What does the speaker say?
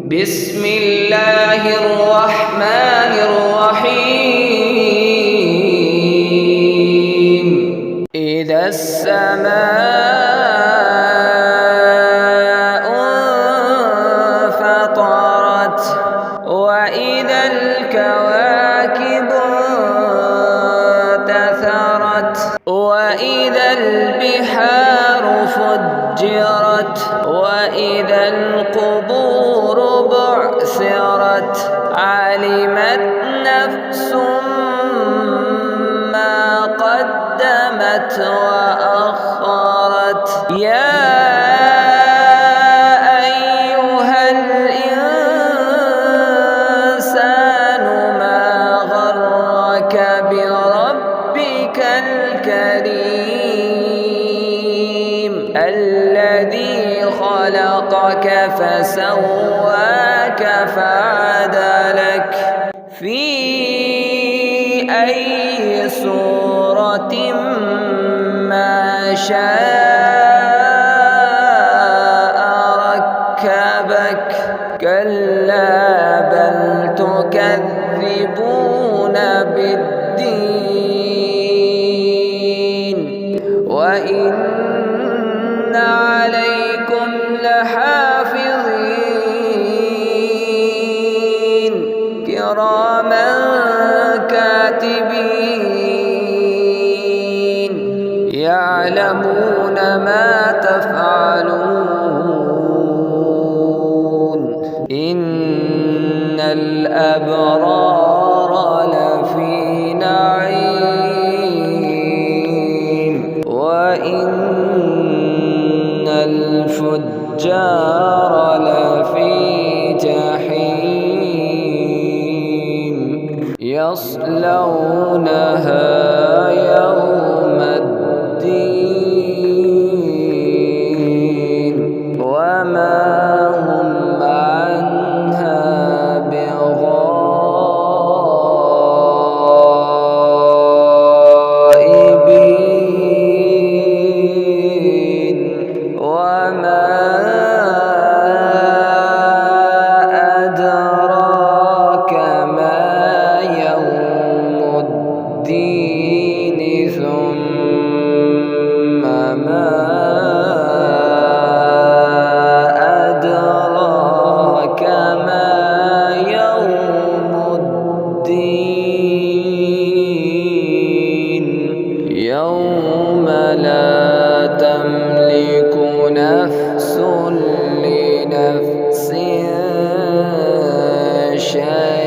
بسم الله الرحمن الرحيم. إذا السماء انفطرت وإذا الكواكب انتثرت وإذا البحار فجرت وإذا القبور بعثرت علمت نفس ما قدمت وأخرت يا أيها الإنسان ما غرك بربك الكريم الذي خلقك فسواك فعدلك في أي صورة ما شاء ركبك كلا بل تكذبون بالدين وإن عليكم لحافظين كراما كاتبين يعلمون ما تفعلون إن الأبرار لفي نعيم وإن الفجار لفي جحيم يصلونها يوم الدين وما هم عنها بغائبين وما أدراك ما يوم الدين ثم ما أدراك ما يوم الدين يوم لا تملك نفس لنفس شيئا